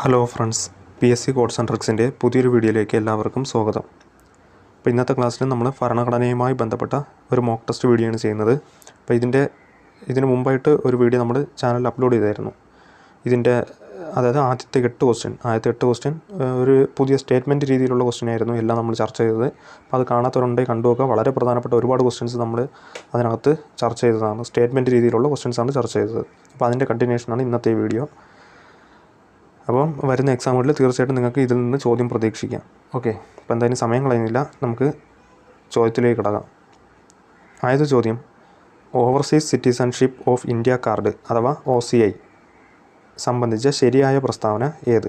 Hello friends, PSC codes and ട്രിക്സിൻ്റെ പുതിയൊരു വീഡിയോയിലേക്ക് എല്ലാവർക്കും സ്വാഗതം. അപ്പോൾ ഇന്നത്തെ ക്ലാസ്സിൽ നമ്മൾ ഭരണഘടനയുമായി ബന്ധപ്പെട്ട ഒരു മോക്ക് ടെസ്റ്റ് വീഡിയോ ആണ് ചെയ്യുന്നത്. അപ്പോൾ ഇതിന് മുമ്പായിട്ട് ഒരു വീഡിയോ നമ്മൾ ചാനലിൽ അപ്ലോഡ് ചെയ്തായിരുന്നു. അതായത് ആദ്യത്തെ 8 ക്വസ്റ്റ്യൻ ഒരു പുതിയ സ്റ്റേറ്റ്മെൻറ്റ് രീതിയിലുള്ള ക്വസ്റ്റ്യൻ ആയിരുന്നു എല്ലാം നമ്മൾ ചർച്ച ചെയ്തത്. അപ്പോൾ അത് കാണാത്തവരുണ്ടെങ്കിൽ കണ്ടുവെക്കുക. വളരെ പ്രധാനപ്പെട്ട ഒരുപാട് ക്വസ്റ്റ്യൻസ് നമ്മൾ അതിനകത്ത് ചർച്ച ചെയ്തതാണ്. സ്റ്റേറ്റ്മെൻറ്റ് രീതിയിലുള്ള ക്വസ്റ്റ്യൻസാണ് ചർച്ച ചെയ്തത്. അപ്പോൾ അതിൻ്റെ കണ്ടിന്യൂഷനാണ് ഇന്നത്തെ വീഡിയോ. അപ്പം വരുന്ന എക്സാമുകളിൽ തീർച്ചയായിട്ടും നിങ്ങൾക്ക് ഇതിൽ നിന്ന് ചോദ്യം പ്രതീക്ഷിക്കാം. ഓക്കെ, അപ്പോൾ എന്തായാലും സമയം കളയുന്നില്ല, നമുക്ക് ചോദ്യത്തിലേക്ക് കിടക്കാം. ആദ്യത്തെ ചോദ്യം, overseas citizenship of India card അഥവാ OCI സംബന്ധിച്ച ശരിയായ പ്രസ്താവന ഏത്?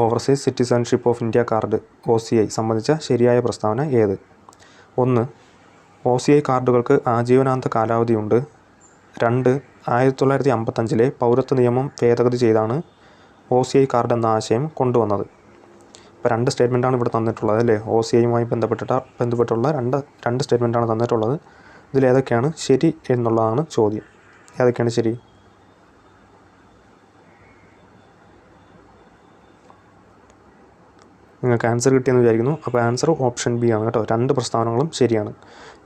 Overseas citizenship of India card OCI സംബന്ധിച്ച ശരിയായ പ്രസ്താവന ഏത്? 1. OCI കാർഡുകൾക്ക് ആജീവനാന്ത കാലാവധിയുണ്ട്. 2. 1955 പൗരത്വ നിയമം ഭേദഗതി ചെയ്താണ് OCI കാർഡ് എന്ന ആശയം കൊണ്ടുവന്നത്. ഇപ്പോൾ 2 സ്റ്റേറ്റ്മെൻറ്റാണ് ഇവിടെ തന്നിട്ടുള്ളത് അല്ലേ? OCIയുമായി ബന്ധപ്പെട്ടുള്ള രണ്ട് സ്റ്റേറ്റ്മെൻറ്റാണ് തന്നിട്ടുള്ളത്. ഇതിലേതൊക്കെയാണ് ശരി എന്നുള്ളതാണ് ചോദ്യം. ഏതൊക്കെയാണ് ശരി? നിങ്ങൾക്ക് ആൻസർ കിട്ടിയെന്ന് വിചാരിക്കുന്നു. അപ്പോൾ ആൻസർ ഓപ്ഷൻ ബി ആണ് കേട്ടോ. 2 പ്രസ്താവനകളും ശരിയാണ്.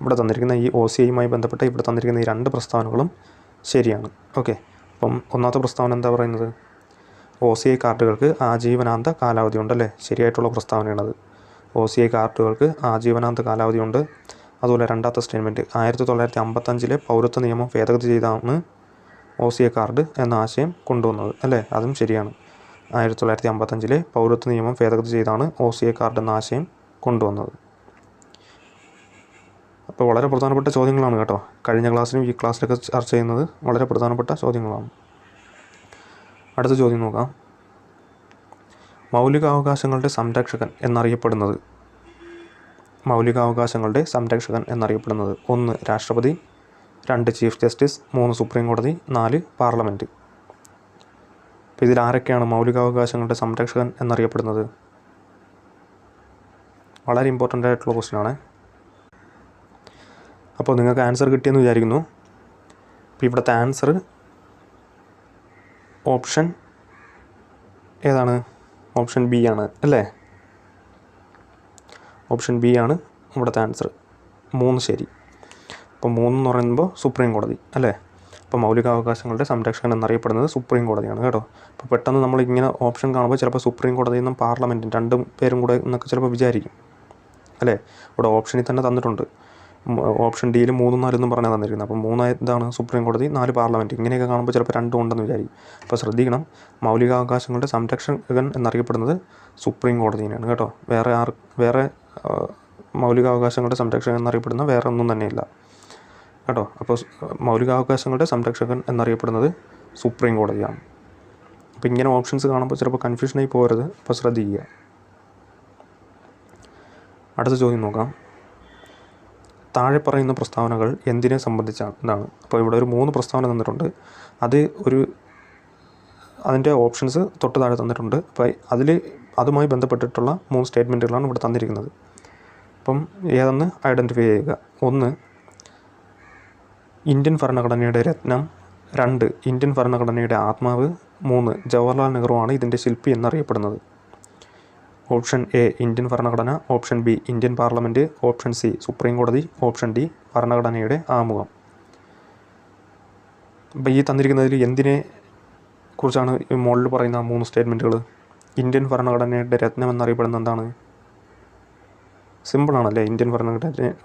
ഇവിടെ തന്നിരിക്കുന്ന ഈ OCIയുമായി ബന്ധപ്പെട്ട ഇവിടെ തന്നിരിക്കുന്ന ഈ 2 പ്രസ്താവനകളും ശരിയാണ്. ഓക്കെ, അപ്പം ഒന്നാമത്തെ പ്രസ്താവന എന്താ പറയുന്നത്? OCI കാർഡുകൾക്ക് ആജീവനാന്ത കാലാവധി ഉണ്ടല്ലേ? ശരിയായിട്ടുള്ള പ്രസ്താവനയാണത്. OCI കാർഡുകൾക്ക് ആജീവനാന്ത കാലാവധിയുണ്ട്. അതുപോലെ രണ്ടാമത്തെ സ്റ്റേറ്റ്മെൻറ്റ്, 1955 പൗരത്വ നിയമം ഭേദഗതി ചെയ്താണ് OCI കാർഡ് എന്ന ആശയം കൊണ്ടുവന്നത് അല്ലേ? അതും ശരിയാണ്. 1955 പൗരത്വ നിയമം ഭേദഗതി ചെയ്താണ് OCI കാർഡ് എന്ന ആശയം കൊണ്ടുവന്നത്. അപ്പോൾ വളരെ പ്രധാനപ്പെട്ട ചോദ്യങ്ങളാണ് കേട്ടോ. കഴിഞ്ഞ ക്ലാസ്സിലും ഈ ക്ലാസ്സിലൊക്കെ ചർച്ച ചെയ്യുന്നത് വളരെ പ്രധാനപ്പെട്ട ചോദ്യങ്ങളാണ്. അടുത്ത ചോദ്യം നോക്കാം. മൗലികാവകാശങ്ങളുടെ സംരക്ഷകൻ എന്നറിയപ്പെടുന്നത്? 1. രാഷ്ട്രപതി, 2. Chief justice, 3. സുപ്രീം കോടതി, 4. പാർലമെൻറ്റ്. അപ്പോൾ ഇതിൽ ആരൊക്കെയാണ് മൗലികാവകാശങ്ങളുടെ സംരക്ഷകൻ എന്നറിയപ്പെടുന്നത്? വളരെ ഇമ്പോർട്ടൻ്റ് ആയിട്ടുള്ള ക്വസ്റ്റ്യനാണ്. അപ്പോൾ നിങ്ങൾക്ക് ആൻസർ കിട്ടിയെന്ന് വിചാരിക്കുന്നു. അപ്പോൾ ഇവിടുത്തെ ആൻസർ ഓപ്ഷൻ ഏതാണ്? ഓപ്ഷൻ ബി ആണ് അല്ലേ? ഓപ്ഷൻ ബി ആണ് ഇവിടുത്തെ ആൻസർ. 3 ശരി. അപ്പോൾ 3 എന്ന് പറയുമ്പോൾ സുപ്രീം കോടതി അല്ലേ? അപ്പോൾ മൗലികാവകാശങ്ങളുടെ സംരക്ഷകൻ എന്നറിയപ്പെടുന്നത് സുപ്രീം കോടതിയാണ് കേട്ടോ. അപ്പോൾ പെട്ടെന്ന് നമ്മളിങ്ങനെ ഓപ്ഷൻ കാണുമ്പോൾ ചിലപ്പോൾ സുപ്രീം കോടതിയിൽ നിന്നും പാർലമെൻറ്റും 2 പേരും കൂടെ എന്നൊക്കെ ചിലപ്പോൾ വിചാരിക്കും അല്ലേ? ഇവിടെ ഓപ്ഷനിൽ തന്നെ തന്നിട്ടുണ്ട്. ഓപ്ഷൻ ഡിയിൽ 3, 4 എന്നും പറഞ്ഞാൽ തന്നിരിക്കുന്നത്. അപ്പോൾ 3 ഇതാണ് സുപ്രീം കോടതി, 4 പാർലമെൻറ്റ്. ഇങ്ങനെയൊക്കെ കാണുമ്പോൾ ചിലപ്പോൾ 2 ഉണ്ടെന്ന് വിചാരിക്കും. അപ്പോൾ ശ്രദ്ധിക്കണം, മൗലികാവകാശങ്ങളുടെ സംരക്ഷകൻ എന്നറിയപ്പെടുന്നത് സുപ്രീം കോടതിയാണ് കേട്ടോ. വേറെ മൗലികാവകാശങ്ങളുടെ സംരക്ഷകൻ എന്നറിയപ്പെടുന്ന വേറെ ഒന്നും തന്നെയില്ല കേട്ടോ. അപ്പോൾ മൗലികാവകാശങ്ങളുടെ സംരക്ഷകൻ എന്നറിയപ്പെടുന്നത് സുപ്രീം കോടതിയാണ്. അപ്പോൾ ഇങ്ങനെ ഓപ്ഷൻസ് കാണുമ്പോൾ ചിലപ്പോൾ കൺഫ്യൂഷനായി പോകരുത്. അപ്പോൾ ശ്രദ്ധിക്കുക. അടുത്ത ചോദ്യം നോക്കാം. താഴെ പറയുന്ന പ്രസ്താവനകൾ എന്തിനെ സംബന്ധിച്ചാണ്? അപ്പോൾ ഇവിടെ ഒരു 3 പ്രസ്താവന തന്നിട്ടുണ്ട്. അതിൻ്റെ ഓപ്ഷൻസ് തൊട്ട് താഴെ തന്നിട്ടുണ്ട്. അപ്പോൾ അതുമായി ബന്ധപ്പെട്ടിട്ടുള്ള 3 സ്റ്റേറ്റ്മെൻറ്റുകളാണ് ഇവിടെ തന്നിരിക്കുന്നത്. അപ്പം ഏതെന്ന് ഐഡൻറ്റിഫൈ ചെയ്യുക. 1. ഇന്ത്യൻ ഭരണഘടനയുടെ രത്നം. 2. ഇന്ത്യൻ ഭരണഘടനയുടെ ആത്മാവ്. 3. ജവഹർലാൽ നെഹ്റു ആണ് ഇതിൻ്റെ ശില്പി എന്നറിയപ്പെടുന്നത്. ഓപ്ഷൻ എ ഇന്ത്യൻ ഭരണഘടന, option B Indian parliament, option C supreme കോടതി, ഓപ്ഷൻ ഡി ഭരണഘടനയുടെ ആമുഖം. അപ്പോൾ ഈ തന്നിരിക്കുന്നതിൽ എന്തിനെ കുറിച്ചാണ് ഈ മുകളിൽ പറയുന്ന 3 സ്റ്റേറ്റ്മെൻറ്റുകൾ? ഇന്ത്യൻ ഭരണഘടനയുടെ രത്നം എന്നറിയപ്പെടുന്ന എന്താണ്? സിമ്പിളാണല്ലേ? ഇന്ത്യൻ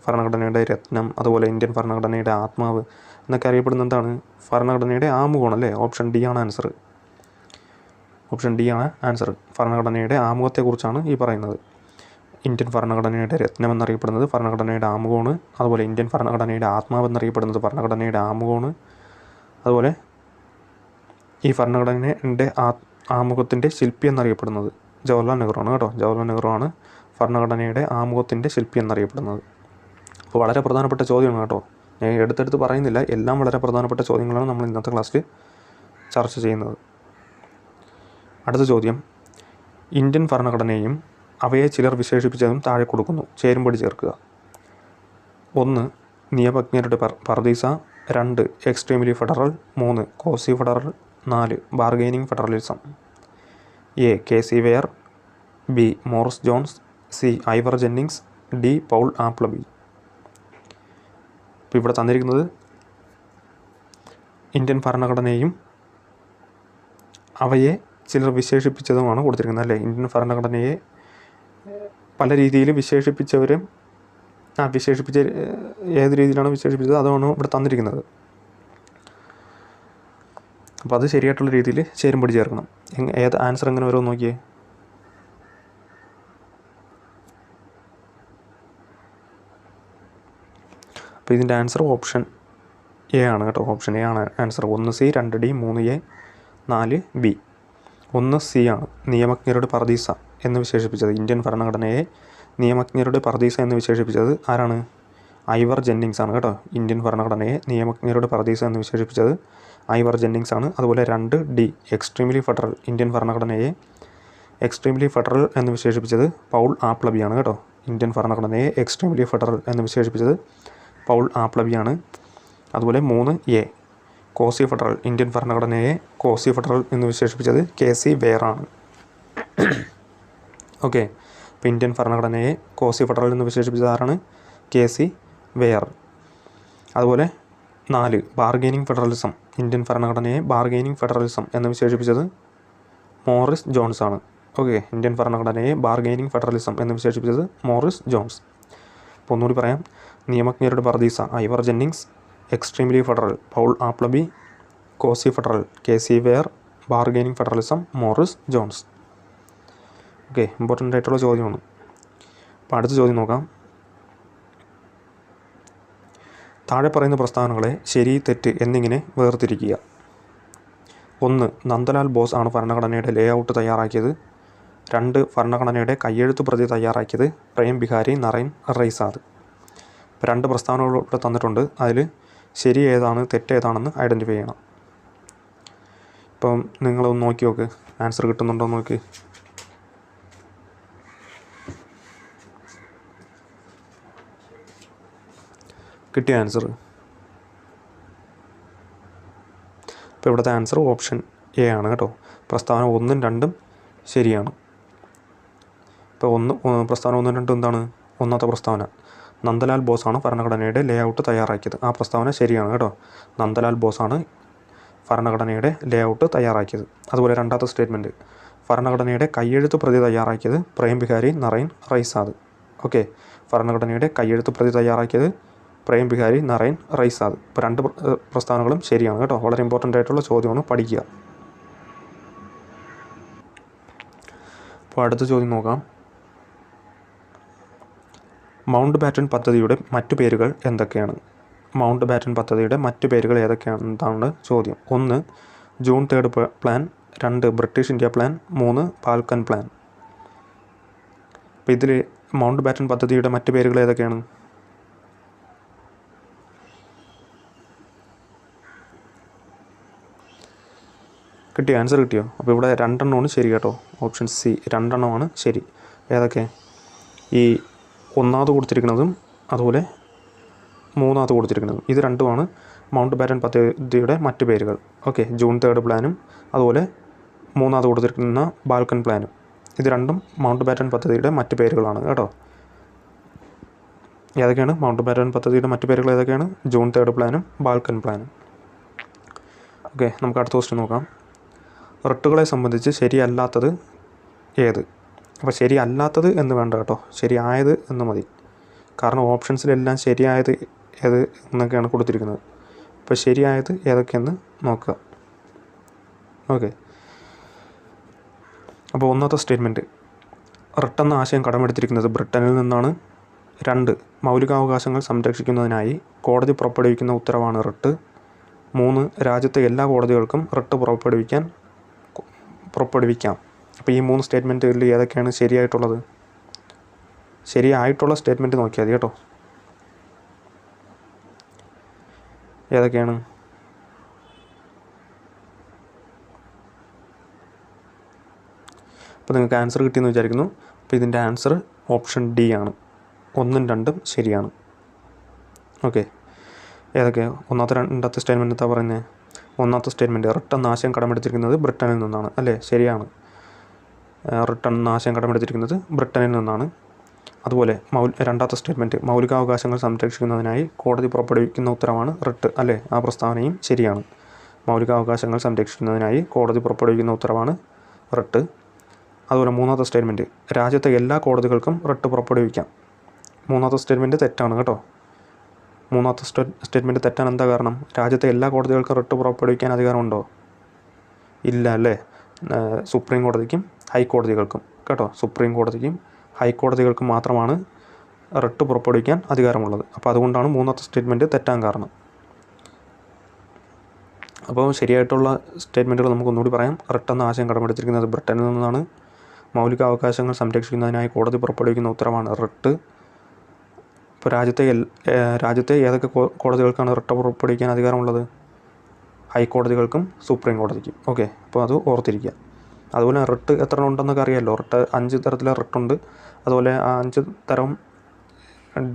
ഭരണഘടനയുടെ രത്നം, അതുപോലെ ഇന്ത്യൻ ഭരണഘടനയുടെ ആത്മാവ് എന്നൊക്കെ അറിയപ്പെടുന്ന എന്താണ്? ഭരണഘടനയുടെ ആമുഖമാണല്ലേ? ഓപ്ഷൻ ഡി ആണ് ആൻസർ. ഓപ്ഷൻ ഡി ആണ് ആൻസർ. ഭരണഘടനയുടെ ആമുഖത്തെക്കുറിച്ചാണ് ഈ പറയുന്നത്. ഇന്ത്യൻ ഭരണഘടനയുടെ രത്നം എന്നറിയപ്പെടുന്നത് ഭരണഘടനയുടെ ആമുഖമാണ്. അതുപോലെ ഇന്ത്യൻ ഭരണഘടനയുടെ ആത്മാവ് എന്നറിയപ്പെടുന്നത് ഭരണഘടനയുടെ ആമുഖമാണ്. അതുപോലെ ഈ ഭരണഘടനയുടെ ആമുഖത്തിൻ്റെ ശില്പി എന്നറിയപ്പെടുന്നത് ജവഹർലാൽ നെഹ്റു ആണ് കേട്ടോ. ജവഹർലാൽ നെഹ്റു ആണ് ഭരണഘടനയുടെ ആമുഖത്തിൻ്റെ ശില്പി എന്നറിയപ്പെടുന്നത്. അപ്പോൾ വളരെ പ്രധാനപ്പെട്ട ചോദ്യമാണ് കേട്ടോ. ഞാൻ എടുത്തെടുത്ത് പറയുന്നില്ല, എല്ലാം വളരെ പ്രധാനപ്പെട്ട ചോദ്യങ്ങളാണ് നമ്മൾ ഇന്നത്തെ ക്ലാസ്സിൽ ചർച്ച ചെയ്യുന്നത്. അടുത്ത ചോദ്യം, ഇന്ത്യൻ ഭരണഘടനയും അവയെ ചിലർ വിശേഷിപ്പിച്ചതും താഴെ കൊടുക്കുന്നു. ചേരുംപടി ചേർക്കുക. 1. നിയമജ്ഞരുടെ പർദീസ. 2. Extremely federal. 3. Quasi federal. 4 bargaining federalism. A K C Wheare, B Morris Jones, C Ivor Jennings, D Paul Appleby. ഇപ്പോൾ ഇവിടെ തന്നിരിക്കുന്നത് ഇന്ത്യൻ ഭരണഘടനയും അവയെ ചിലർ വിശേഷിപ്പിച്ചതുമാണ് കൊടുത്തിരിക്കുന്നത് അല്ലേ. ഇന്ത്യൻ ഭരണഘടനയെ പല രീതിയിൽ വിശേഷിപ്പിച്ചവരും വിശേഷിപ്പിച്ച ഏത് രീതിയിലാണ് വിശേഷിപ്പിച്ചത് അതാണ് ഇവിടെ തന്നിരിക്കുന്നത്. അപ്പോൾ അത് ശരിയായിട്ടുള്ള രീതിയിൽ ചേരുംപടി ചേർക്കണം. ഏത് ആൻസർ എങ്ങനെ വരുമെന്ന് നോക്കിയേ. അപ്പോൾ ഇതിൻ്റെ ആൻസർ ഓപ്ഷൻ എ ആണ് കേട്ടോ. ഓപ്ഷൻ എ ആണ് answer. 1 C, 2 D, 3 A, 4 B. 1 C ആണ്. നിയമജ്ഞരുടെ പർദീസ എന്ന് വിശേഷിപ്പിച്ചത്, ഇന്ത്യൻ ഭരണഘടനയെ നിയമജ്ഞരുടെ പർദീസ എന്ന് വിശേഷിപ്പിച്ചത് ആരാണ്? ഐവർ ജെന്നിങ്സ് ആണ് കേട്ടോ. ഇന്ത്യൻ ഭരണഘടനയെ നിയമജ്ഞരുടെ പർദീസ എന്ന് വിശേഷിപ്പിച്ചത് ഐവർ ജെന്നിങ്സ് ആണ്. അതുപോലെ 2 ഡി എക്സ്ട്രീംലി ഫെഡറൽ, ഇന്ത്യൻ ഭരണഘടനയെ എക്സ്ട്രീംലി ഫെഡറൽ എന്ന് വിശേഷിപ്പിച്ചത് പൗൾ ആപ്ലബിയാണ് കേട്ടോ. ഇന്ത്യൻ ഭരണഘടനയെ എക്സ്ട്രീംലി ഫെഡറൽ എന്ന് വിശേഷിപ്പിച്ചത് പൗൾ ആപ്ലബിയാണ്. അതുപോലെ 3 എ കോസി ഫെഡറൽ, ഇന്ത്യൻ ഭരണഘടനയെ കോസി ഫെഡറൽ എന്ന് വിശേഷിപ്പിച്ചത് കെ സി വെയർ ആണ്. ഓക്കെ, ഇപ്പോൾ ഇന്ത്യൻ ഭരണഘടനയെ കോസി ഫെഡറൽ എന്ന് വിശേഷിപ്പിച്ചത് ആരാണ്? K C Wheare. അതുപോലെ 4 ബാർഗെയിനിങ് ഫെഡറലിസം, ഇന്ത്യൻ ഭരണഘടനയെ ബാർഗെയിനിങ് ഫെഡറലിസം എന്ന് വിശേഷിപ്പിച്ചത് മോറിസ് ജോൺസ് ആണ്. ഓക്കെ, ഇന്ത്യൻ ഭരണഘടനയെ ബാർഗെയിനിങ് ഫെഡറലിസം എന്ന് വിശേഷിപ്പിച്ചത് മോറിസ് ജോൺസ്. അപ്പോൾ ഒന്നുകൂടി പറയാം. നിയമജ്ഞരുടെ പർദീസ Ivor Jennings, extremely federal Paul Appleby, quasi federal K C Wheare, bargaining federalism Morris Jones. Okay, important ആയിട്ടുള്ള ചോദ്യമാണ്. അപ്പോൾ അടുത്ത ചോദ്യം നോക്കാം. താഴെ പറയുന്ന പ്രസ്താവനകളെ ശരി, തെറ്റ് എന്നിങ്ങനെ വേർതിരിക്കുക. 1 നന്ദലാൽ ബോസ് ആണ് ഭരണഘടനയുടെ ലേ ഔട്ട് തയ്യാറാക്കിയത്. 2 ഭരണഘടനയുടെ കയ്യെഴുത്ത് പ്രതി തയ്യാറാക്കിയത് പ്രേം ബിഹാരി നറൈൻ റൈസാദ്. ഇപ്പോൾ 2 പ്രസ്താവനകൾ ഇവിടെ തന്നിട്ടുണ്ട്. അതിൽ ശരി ഏതാണ് തെറ്റ് ഏതാണെന്ന് ഐഡൻറ്റിഫൈ ചെയ്യണം. ഇപ്പം നിങ്ങളൊന്ന് നോക്കി നോക്ക്, ആൻസർ കിട്ടുന്നുണ്ടോ എന്ന് നോക്ക്. കിട്ടിയ ആൻസർ. ഇപ്പോൾ ഇവിടുത്തെ ആൻസർ ഓപ്ഷൻ എ ആണ് കേട്ടോ. പ്രസ്താവന 1ഉം 2ഉം ശരിയാണ്. ഇപ്പോൾ പ്രസ്താവന 1ഉം 2ഉം എന്താണ്? ഒന്നാമത്തെ പ്രസ്താവന നന്ദലാൽ ബോസാണ് ഭരണഘടനയുടെ ലേ ഔട്ട് തയ്യാറാക്കിയത്. ആ പ്രസ്താവന ശരിയാണ് കേട്ടോ. നന്ദലാൽ ബോസാണ് ഭരണഘടനയുടെ ലേ ഔട്ട് തയ്യാറാക്കിയത്. അതുപോലെ രണ്ടാമത്തെ സ്റ്റേറ്റ്മെൻറ്റ് ഭരണഘടനയുടെ കയ്യെഴുത്ത് പ്രതി തയ്യാറാക്കിയത് പ്രേം ബിഹാരി നറൈൻ റൈസാദ്. ഓക്കെ, ഭരണഘടനയുടെ കയ്യെഴുത്ത് പ്രതി തയ്യാറാക്കിയത് പ്രേം ബിഹാരി നറൈൻ റൈസാദ്. ഇപ്പോൾ 2 പ്രസ്താവനകളും ശരിയാണ് കേട്ടോ. വളരെ ഇമ്പോർട്ടൻ്റ് ആയിട്ടുള്ള ചോദ്യമാണ്, പഠിക്കുക. അപ്പോൾ അടുത്ത ചോദ്യം നോക്കാം. മൗണ്ട് ബാറ്റൻ പദ്ധതിയുടെ മറ്റു പേരുകൾ എന്തൊക്കെയാണ്? മൗണ്ട് ബാറ്റൻ പദ്ധതിയുടെ മറ്റു പേരുകൾ ഏതൊക്കെയാണെന്നാണ് ചോദ്യം. 1 June 3 plan, 2 British India plan, 3 falcon plan. അപ്പോൾ ഇതിൽ മൗണ്ട് ബാറ്റൻ പദ്ധതിയുടെ മറ്റു പേരുകൾ ഏതൊക്കെയാണ്? കിട്ടിയോ? ആൻസർ കിട്ടിയോ? അപ്പോൾ ഇവിടെ 2 എണ്ണമാണ് ശരി കേട്ടോ. ഓപ്ഷൻ സി 2 എണ്ണമാണ് ശരി. ഏതൊക്കെ? ഈ 1ാമത് കൊടുത്തിരിക്കുന്നതും അതുപോലെ 3ാമത് കൊടുത്തിരിക്കുന്നതും, ഇത് 2ഉമാണ് മൗണ്ട് ബാറ്റൻ പദ്ധതിയുടെ മറ്റു പേരുകൾ. ഓക്കെ, ജൂൺ 3 പ്ലാനും അതുപോലെ 3ാമത് കൊടുത്തിരിക്കുന്ന ബാൽക്കൺ പ്ലാനും, ഇത് 2ഉം മൗണ്ട് ബാറ്റൻ പദ്ധതിയുടെ മറ്റു പേരുകളാണ് കേട്ടോ. ഏതൊക്കെയാണ് മൗണ്ട് ബാറ്റൻ പദ്ധതിയുടെ മറ്റു പേരുകൾ? ഏതൊക്കെയാണ്? ജൂൺ 3 പ്ലാനും ബാൽക്കൺ പ്ലാനും. ഓക്കെ, നമുക്ക് അടുത്ത ക്വസ്റ്റ്യൻ നോക്കാം. റിട്ടുകളെ സംബന്ധിച്ച് ശരിയല്ലാത്തത് ഏത്? അപ്പോൾ ശരിയല്ലാത്തത് എന്ന് വേണ്ട കേട്ടോ, ശരിയായത് എന്ന് മതി. കാരണം ഓപ്ഷൻസിലെല്ലാം ശരിയായത് ഏത് എന്നൊക്കെയാണ് കൊടുത്തിരിക്കുന്നത്. അപ്പോൾ ശരിയായത് ഏതൊക്കെയെന്ന് നോക്കുക. ഓക്കെ, അപ്പോൾ 1ാമത്തെ സ്റ്റേറ്റ്മെൻറ്റ് റിട്ട് എന്ന ആശയം കടമെടുത്തിരിക്കുന്നത് ബ്രിട്ടനിൽ നിന്നാണ്. 2 മൗലികാവകാശങ്ങൾ സംരക്ഷിക്കുന്നതിനായി കോടതി പുറപ്പെടുവിക്കുന്ന ഉത്തരവാണ് റിട്ട്. 3 രാജ്യത്തെ എല്ലാ കോടതികൾക്കും റിട്ട് പുറപ്പെടുവിക്കാം. അപ്പോൾ ഈ 3 സ്റ്റേറ്റ്മെൻറ്റുകളിൽ ഏതൊക്കെയാണ് ശരിയായിട്ടുള്ളത്? ശരിയായിട്ടുള്ള സ്റ്റേറ്റ്മെൻറ്റ് നോക്കിയാൽ മതി കേട്ടോ. ഏതൊക്കെയാണ്? അപ്പോൾ നിങ്ങൾക്ക് ആൻസർ കിട്ടിയെന്ന് വിചാരിക്കുന്നു. അപ്പോൾ ഇതിൻ്റെ ആൻസർ ഓപ്ഷൻ ഡി ആണ്. 1ഉം 2ഉം ശരിയാണ്. ഓക്കെ, ഏതൊക്കെ? 1ാമത്തെ 2ാമത്തെ സ്റ്റേറ്റ്മെൻറ്റ് എന്താ പറയുന്നത്? ഒന്നാമത്തെ സ്റ്റേറ്റ്മെൻറ്റ് റിട്ട് എന്ന ആശയം കടമെടുത്തിരിക്കുന്നത് ബ്രിട്ടനിൽ നിന്നാണ്, അല്ലേ? ശരിയാണ്. റിട്ട് എന്ന ആശയം കടമെടുത്തിരിക്കുന്നത് ബ്രിട്ടനിൽ നിന്നാണ്. അതുപോലെ രണ്ടാമത്തെ സ്റ്റേറ്റ്മെൻറ്റ് മൗലികാവകാശങ്ങൾ സംരക്ഷിക്കുന്നതിനായി കോടതി പുറപ്പെടുവിക്കുന്ന ഉത്തരവാണ് റിട്ട്, അല്ലേ? ആ പ്രസ്താവനയും ശരിയാണ്. മൗലികാവകാശങ്ങൾ സംരക്ഷിക്കുന്നതിനായി കോടതി പുറപ്പെടുവിക്കുന്ന ഉത്തരവാണ് റിട്ട്. അതുപോലെ മൂന്നാമത്തെ സ്റ്റേറ്റ്മെൻറ്റ് രാജ്യത്തെ എല്ലാ കോടതികൾക്കും റിട്ട് പുറപ്പെടുവിക്കാം. മൂന്നാമത്തെ സ്റ്റേറ്റ്മെൻറ്റ് തെറ്റാണ് കേട്ടോ. മൂന്നാമത്തെ സ്റ്റേറ്റ്മെൻറ്റ് തെറ്റാൻ എന്താ കാരണം? രാജ്യത്തെ എല്ലാ കോടതികൾക്കും റിട്ട് പുറപ്പെടുവിക്കാൻ അധികാരമുണ്ടോ? ഇല്ല, അല്ലേ? സുപ്രീം കോടതിക്കും ഹൈക്കോടതികൾക്കും കേട്ടോ, സുപ്രീം കോടതിക്കും ഹൈക്കോടതികൾക്കും മാത്രമാണ് റിട്ട് പുറപ്പെടുവിക്കാൻ അധികാരമുള്ളത്. അപ്പോൾ അതുകൊണ്ടാണ് മൂന്നാമത്തെ സ്റ്റേറ്റ്മെൻറ്റ് തെറ്റാൻ കാരണം. അപ്പോൾ ശരിയായിട്ടുള്ള സ്റ്റേറ്റ്മെൻറ്റുകൾ നമുക്കൊന്നുകൂടി പറയാം. റിട്ട് എന്ന ആശയം കടമെടുത്തിരിക്കുന്നത് ബ്രിട്ടനിൽ നിന്നാണ്. മൗലികാവകാശങ്ങൾ സംരക്ഷിക്കുന്നതിനായി കോടതി പുറപ്പെടുവിക്കുന്ന ഉത്തരവാണ് റിട്ട്. ഇപ്പോൾ രാജ്യത്തെ ഏതൊക്കെ കോടതികൾക്കാണ് റിട്ട് പുറപ്പെടുവിക്കാൻ അധികാരമുള്ളത്? ഹൈക്കോടതികൾക്കും സുപ്രീം കോടതിക്കും. ഓക്കെ, അപ്പോൾ അത് ഓർത്തിരിക്കുക. അതുപോലെ റിട്ട് എത്ര ഉണ്ടെന്നൊക്കെ അറിയാമല്ലോ. റിട്ട് 5 തരത്തിലെ റിട്ടുണ്ട്. അതുപോലെ ആ 5 തരം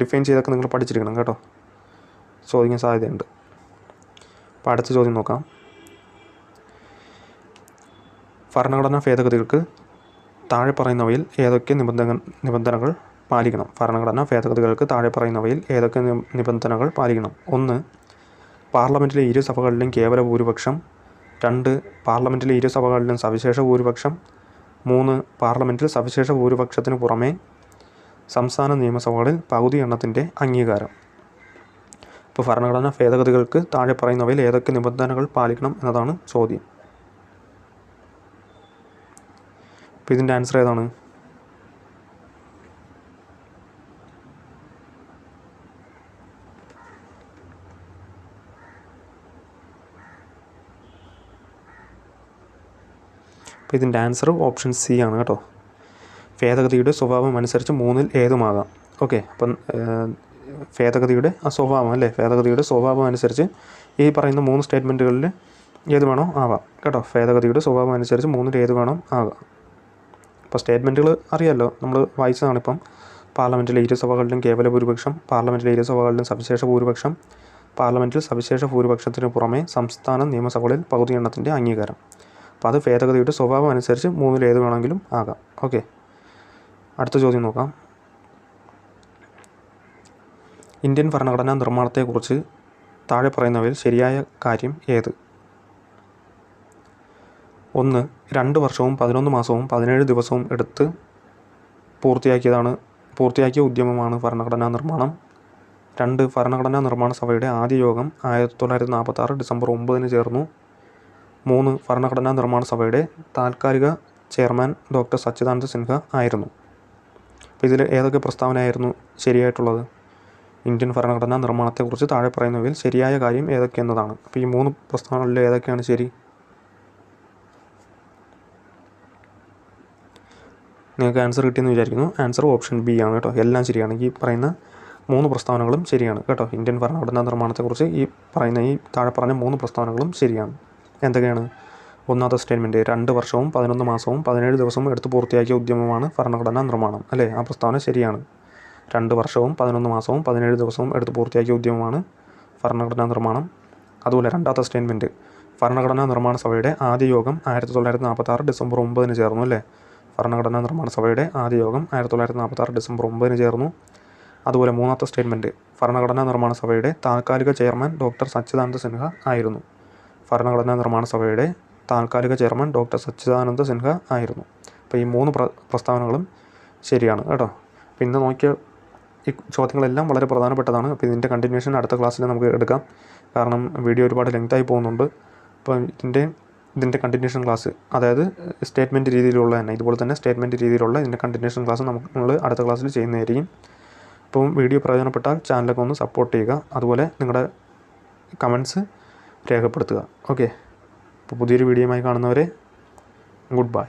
ഡിഫൈൻ ചെയ്തൊക്കെ നിങ്ങൾ പഠിച്ചിരിക്കണം കേട്ടോ, ചോദിക്കാൻ സാധ്യതയുണ്ട്. അപ്പോൾ അടുത്ത ചോദ്യം നോക്കാം. ഭരണഘടനാ ഭേദഗതികൾക്ക് താഴെ പറയുന്നവയിൽ ഏതൊക്കെ നിബന്ധനകൾ പാലിക്കണം? ഭരണഘടനാ ഭേദഗതികൾക്ക് താഴെ പറയുന്നവയിൽ ഏതൊക്കെ നിബന്ധനകൾ പാലിക്കണം? 1. പാർലമെൻറ്റിലെ ഇരു സഭകളിലും കേവല ഭൂരിപക്ഷം. 2. പാർലമെൻറ്റിലെ ഇരു സഭകളിലും സവിശേഷ ഭൂരിപക്ഷം. 3. പാർലമെൻറ്റിൽ സവിശേഷ ഭൂരിപക്ഷത്തിന് പുറമേ സംസ്ഥാന നിയമസഭകളിൽ പകുതി എണ്ണത്തിൻ്റെ അംഗീകാരം. ഇപ്പോൾ ഭരണഘടനാ ഭേദഗതികൾക്ക് താഴെ പറയുന്നവയിൽ ഏതൊക്കെ നിബന്ധനകൾ പാലിക്കണം എന്നതാണ് ചോദ്യം. അപ്പോൾ ഇതിൻ്റെ ആൻസർ ഏതാണ്? അപ്പോൾ ഇതിൻ്റെ ആൻസർ ഓപ്ഷൻ സി ആണ് കേട്ടോ. ഭേദഗതിയുടെ സ്വഭാവം അനുസരിച്ച് 3-ൽ ഏതുമാകാം. ഓക്കെ, അപ്പം ഭേദഗതിയുടെ സ്വഭാവം, അല്ലേ? ഭേദഗതിയുടെ സ്വഭാവം അനുസരിച്ച് ഈ പറയുന്ന 3 സ്റ്റേറ്റ്മെൻറ്റുകളിൽ ഏത് വേണോ ആവാം കേട്ടോ. ഭേദഗതിയുടെ സ്വഭാവം അനുസരിച്ച് 3-ൽ ഏത് വേണം ആകാം. അപ്പോൾ സ്റ്റേറ്റ്മെൻറ്റുകൾ അറിയാമല്ലോ, നമ്മൾ വായിച്ചതാണിപ്പം. പാർലമെൻറ്റിലെ ഇരു സഭകളിലും കേവല ഭൂരിപക്ഷം, പാർലമെൻറ്റിലെ ഇരു സഭകളിലും സവിശേഷ ഭൂരിപക്ഷം, പാർലമെൻറ്റിൽ സവിശേഷ ഭൂരിപക്ഷത്തിന് പുറമേ സംസ്ഥാന നിയമസഭകളിൽ പകുതി എണ്ണത്തിൻ്റെ അംഗീകാരം. അപ്പോൾ അത് ഭേദഗതിയുടെ സ്വഭാവം അനുസരിച്ച് 3-ൽ ഏത് വേണമെങ്കിലും ആകാം. ഓക്കെ, അടുത്ത ചോദ്യം നോക്കാം. ഇന്ത്യൻ ഭരണഘടനാ നിർമ്മാണത്തെക്കുറിച്ച് താഴെ പറയുന്നവയിൽ ശരിയായ കാര്യം ഏത്? 1. 2 വർഷവും 11 മാസവും 17 ദിവസവും എടുത്ത് പൂർത്തിയാക്കിയ ഉദ്യമമാണ് ഭരണഘടനാ നിർമ്മാണം. 2. ഭരണഘടനാ നിർമ്മാണ സഭയുടെ ആദ്യ യോഗം 1946 ഡിസംബർ 9-ന് ചേർന്നു. 3. ഭരണഘടനാ നിർമ്മാണ സഭയുടെ താൽക്കാലിക ചെയർമാൻ ഡോക്ടർ സച്ചിദാനന്ദ സിൻഹ ആയിരുന്നു. അപ്പോൾ ഇതിൽ ഏതൊക്കെ പ്രസ്താവനയായിരുന്നു ശരിയായിട്ടുള്ളത്? ഇന്ത്യൻ ഭരണഘടനാ നിർമ്മാണത്തെക്കുറിച്ച് താഴെ പറയുന്നവയിൽ ശരിയായ കാര്യം ഏതൊക്കെ എന്നതാണ്. അപ്പോൾ ഈ 3 പ്രസ്താവനകളിൽ ഏതൊക്കെയാണ് ശരി? നിങ്ങൾക്ക് ആൻസർ കിട്ടിയെന്ന് വിചാരിക്കുന്നു. ആൻസർ ഓപ്ഷൻ ബി ആണ് കേട്ടോ. എല്ലാം ശരിയാണ്. ഈ പറയുന്ന 3 പ്രസ്താവനകളും ശരിയാണ് കേട്ടോ. ഇന്ത്യൻ ഭരണഘടനാ നിർമ്മാണത്തെക്കുറിച്ച് ഈ താഴെ പറഞ്ഞ 3 പ്രസ്താവനകളും ശരിയാണ്. എന്തൊക്കെയാണ്? ഒന്നാമത്തെ സ്റ്റേറ്റ്മെൻറ്റ് 2 വർഷവും 11 മാസവും 17 ദിവസവും എടുത്ത് പൂർത്തിയാക്കിയ ഉദ്യമമാണ് ഭരണഘടനാ നിർമ്മാണം, അല്ലേ? ആ പ്രസ്താവന ശരിയാണ്. 2 വർഷവും 11 മാസവും 17 ദിവസവും എടുത്ത് പൂർത്തിയാക്കിയ ഉദ്യമമാണ് ഭരണഘടനാ നിർമ്മാണം. അതുപോലെ രണ്ടാമത്തെ സ്റ്റേറ്റ്മെൻറ്റ് ഭരണഘടനാ നിർമ്മാണ സഭയുടെ ആദ്യ യോഗം 1946 ഡിസംബർ 9-ന് ചേർന്നു, അല്ലേ? ഭരണഘടനാ നിർമ്മാണ സഭയുടെ ആദ്യ യോഗം 1946 ഡിസംബർ 9-ന് ചേർന്നു. അതുപോലെ മൂന്നാമത്തെ സ്റ്റേറ്റ്മെൻറ്റ് ഭരണഘടനാ നിർമ്മാണ സഭയുടെ താൽക്കാലിക ചെയർമാൻ ഡോക്ടർ സച്ചിദാനന്ദ സിൻഹ ആയിരുന്നു. ഭരണഘടനാ നിർമ്മാണ സഭയുടെ താൽക്കാലിക ചെയർമാൻ ഡോക്ടർ സച്ചിദാനന്ദ സിൻഹ ആയിരുന്നു. അപ്പോൾ ഈ 3 പ്രസ്താവനകളും ശരിയാണ് കേട്ടോ. അപ്പോൾ ഇന്ന് നോക്കിയ ഈ ചോദ്യങ്ങളെല്ലാം വളരെ പ്രധാനപ്പെട്ടതാണ്. അപ്പോൾ ഇതിൻ്റെ കണ്ടിന്യൂഷൻ അടുത്ത ക്ലാസ്സിൽ നമുക്ക് എടുക്കാം. കാരണം വീഡിയോ ഒരുപാട് ലെങ്തായി പോകുന്നുണ്ട്. അപ്പോൾ ഇതിൻ്റെ കണ്ടിന്യൂഷൻ ക്ലാസ്, അതായത് സ്റ്റേറ്റ്മെൻറ്റ് രീതിയിലുള്ള തന്നെ ഇതുപോലെ തന്നെ സ്റ്റേറ്റ്മെൻറ്റ് രീതിയിലുള്ള ഇതിൻ്റെ കണ്ടിന്യൂഷൻ ക്ലാസ് നമ്മൾ അടുത്ത ക്ലാസ്സിൽ ചെയ്യുന്നതായിരിക്കും. അപ്പം വീഡിയോ പ്രയോജനപ്പെട്ടാൽ ചാനലൊക്കെ ഒന്ന് സപ്പോർട്ട് ചെയ്യുക. അതുപോലെ നിങ്ങളുടെ കമൻറ്റ്സ് രേഖപ്പെടുത്തുക. ഓക്കെ, അപ്പോൾ പുതിയൊരു വീഡിയോയുമായി കാണുന്നവരെ ഗുഡ് ബൈ.